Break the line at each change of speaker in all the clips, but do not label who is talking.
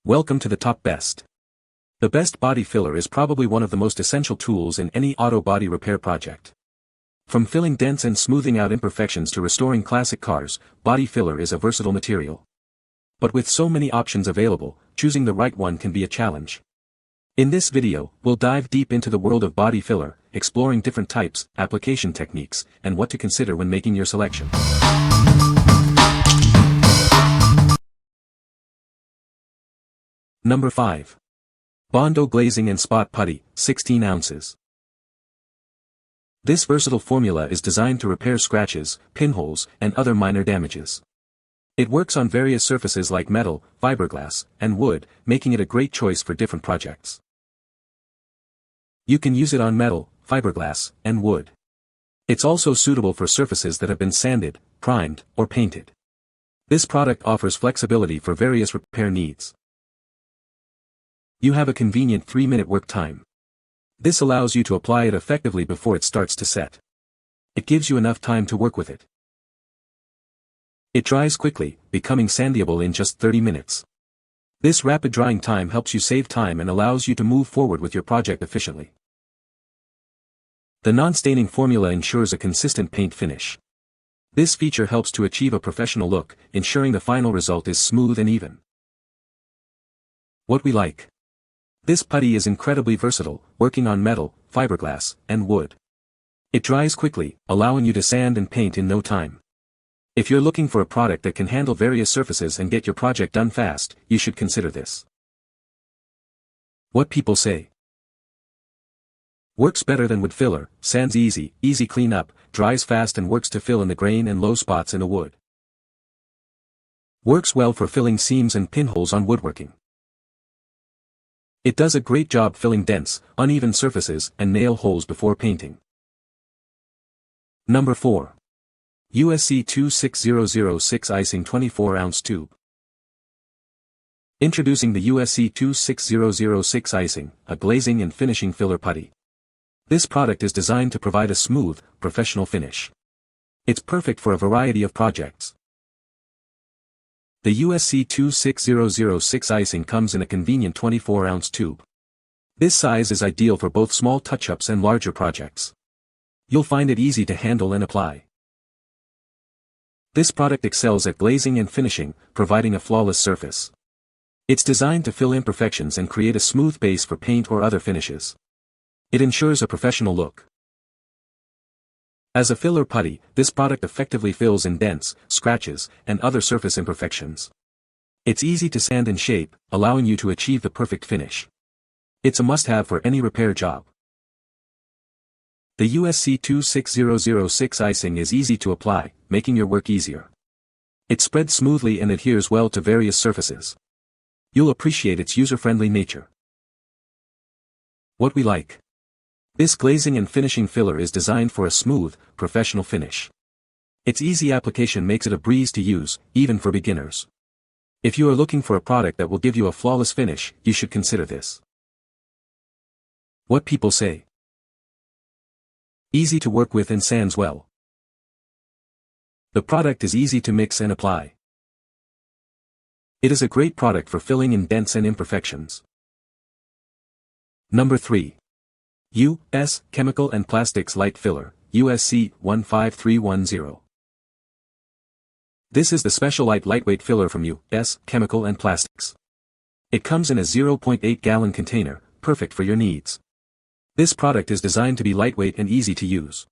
Welcome to the top best. The best body filler is probably one of the most essential tools in any auto body repair project. From filling dents and smoothing out imperfections to restoring classic cars, body filler is a versatile material. But with so many options available, choosing the right one can be a challenge. In this video, we'll dive deep into the world of body filler, exploring different types, application techniques, and what to consider when making your selection. Number 5. Bondo Glazing and Spot Putty, 16 ounces. This versatile formula is designed to repair scratches, pinholes, and other minor damages. It works on various surfaces like metal, fiberglass, and wood, making it a great choice for different projects. You can use it on metal, fiberglass, and wood. It's also suitable for surfaces that have been sanded, primed, or painted. This product offers flexibility for various repair needs. You have a convenient 3-minute work time. This allows you to apply it effectively before it starts to set. It gives you enough time to work with it. It dries quickly, becoming sandable in just 30 minutes. This rapid drying time helps you save time and allows you to move forward with your project efficiently. The non-staining formula ensures a consistent paint finish. This feature helps to achieve a professional look, ensuring the final result is smooth and even. What we like. This putty is incredibly versatile, working on metal, fiberglass, and wood. It dries quickly, allowing you to sand and paint in no time. If you're looking for a product that can handle various surfaces and get your project done fast, you should consider this. What people say. Works better than wood filler, sands easy cleanup, dries fast and works to fill in the grain and low spots in a wood. Works well for filling seams and pinholes on woodworking. It does a great job filling dents, uneven surfaces, and nail holes before painting. Number 4. USC 26006 Icing 24-ounce tube. Introducing the USC 26006 Icing, a glazing and finishing filler putty. This product is designed to provide a smooth, professional finish. It's perfect for a variety of projects. The USC 26006 Icing comes in a convenient 24-ounce tube. This size is ideal for both small touch-ups and larger projects. You'll find it easy to handle and apply. This product excels at glazing and finishing, providing a flawless surface. It's designed to fill imperfections and create a smooth base for paint or other finishes. It ensures a professional look. As a filler putty, this product effectively fills in dents, scratches, and other surface imperfections. It's easy to sand and shape, allowing you to achieve the perfect finish. It's a must-have for any repair job. The USC 26006 Icing is easy to apply, making your work easier. It spreads smoothly and adheres well to various surfaces. You'll appreciate its user-friendly nature. What we like. This glazing and finishing filler is designed for a smooth, professional finish. Its easy application makes it a breeze to use, even for beginners. If you are looking for a product that will give you a flawless finish, you should consider this. What people say. Easy to work with and sands well. The product is easy to mix and apply. It is a great product for filling in dents and imperfections. Number 3. U.S. Chemical and Plastics Lite Filler, USC 15310. This is the special light lightweight filler from U.S. Chemical and Plastics. It comes in a 0.8-gallon container, perfect for your needs. This product is designed to be lightweight and easy to use.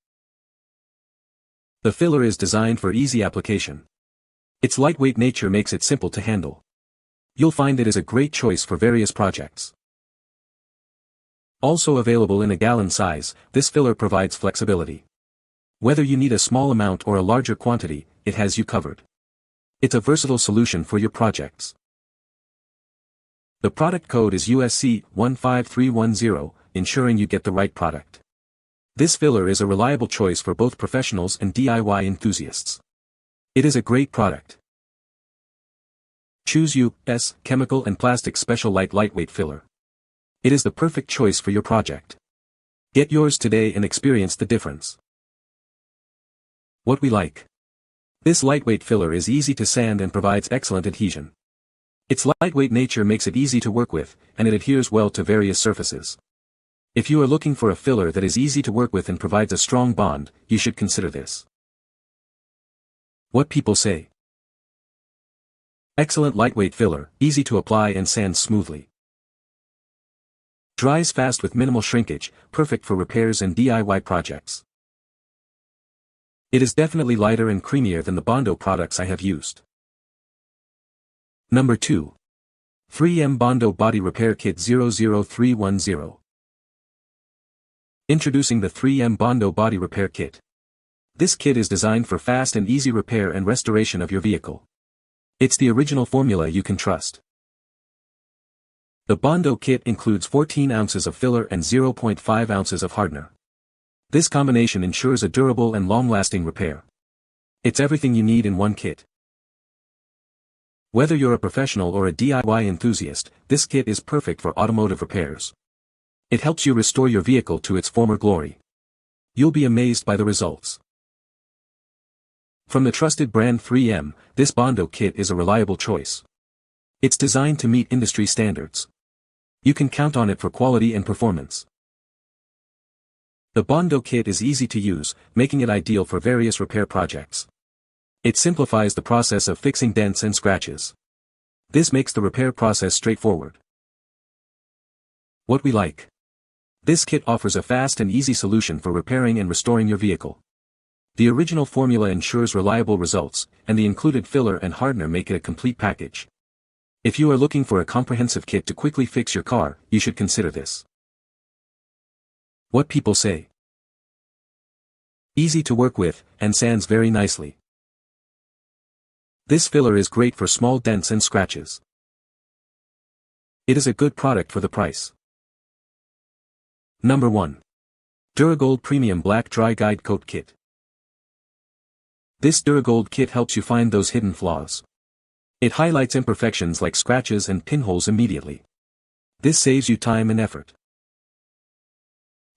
The filler is designed for easy application. Its lightweight nature makes it simple to handle. You'll find it is a great choice for various projects. Also available in a gallon size, this filler provides flexibility. Whether you need a small amount or a larger quantity, it has you covered. It's a versatile solution for your projects. The product code is USC 15310, ensuring you get the right product. This filler is a reliable choice for both professionals and DIY enthusiasts. It is a great product. Choose U.S. Chemical and Plastics Special Light Lightweight Filler. It is the perfect choice for your project. Get yours today and experience the difference. What we like. This lightweight filler is easy to sand and provides excellent adhesion. Its lightweight nature makes it easy to work with, and it adheres well to various surfaces. If you are looking for a filler that is easy to work with and provides a strong bond, you should consider this. What people say. Excellent lightweight filler, easy to apply and sands smoothly. Dries fast with minimal shrinkage, perfect for repairs and DIY projects. It is definitely lighter and creamier than the Bondo products I have used. Number 2. 3M Bondo Body Repair Kit 00310. Introducing the 3M Bondo Body Repair Kit. This kit is designed for fast and easy repair and restoration of your vehicle. It's the original formula you can trust. The Bondo kit includes 14 ounces of filler and 0.5 ounces of hardener. This combination ensures a durable and long-lasting repair. It's everything you need in one kit. Whether you're a professional or a DIY enthusiast, this kit is perfect for automotive repairs. It helps you restore your vehicle to its former glory. You'll be amazed by the results. From the trusted brand 3M, this Bondo kit is a reliable choice. It's designed to meet industry standards. You can count on it for quality and performance. The Bondo kit is easy to use, making it ideal for various repair projects. It simplifies the process of fixing dents and scratches. This makes the repair process straightforward. What we like. This kit offers a fast and easy solution for repairing and restoring your vehicle. The original formula ensures reliable results, and the included filler and hardener make it a complete package. If you are looking for a comprehensive kit to quickly fix your car, you should consider this. What people say. Easy to work with, and sands very nicely. This filler is great for small dents and scratches. It is a good product for the price. Number 1. Dura-Gold Premium Black Dry Guide Coat Kit. This Dura-Gold kit helps you find those hidden flaws. It highlights imperfections like scratches and pinholes immediately. This saves you time and effort.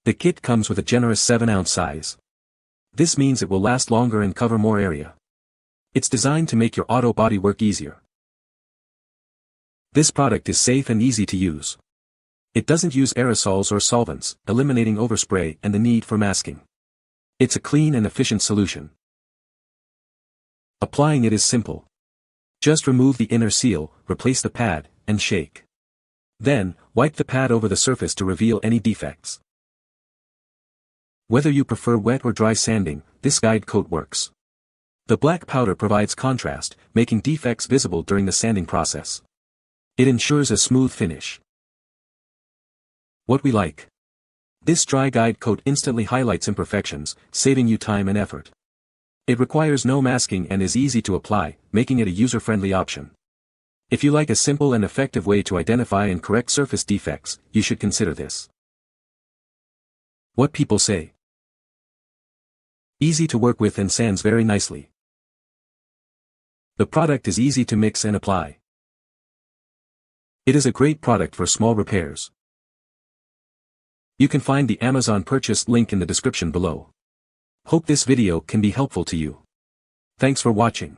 The kit comes with a generous 7-ounce size. This means it will last longer and cover more area. It's designed to make your auto body work easier. This product is safe and easy to use. It doesn't use aerosols or solvents, eliminating overspray and the need for masking. It's a clean and efficient solution. Applying it is simple. Just remove the inner seal, replace the pad, and shake. Then, wipe the pad over the surface to reveal any defects. Whether you prefer wet or dry sanding, this guide coat works. The black powder provides contrast, making defects visible during the sanding process. It ensures a smooth finish. What we like. This dry guide coat instantly highlights imperfections, saving you time and effort. It requires no masking and is easy to apply, making it a user-friendly option. If you like a simple and effective way to identify and correct surface defects, you should consider this. What people say. Easy to work with and sands very nicely. The product is easy to mix and apply. It is a great product for small repairs. You can find the Amazon purchase link in the description below. Hope this video can be helpful to you. Thanks for watching.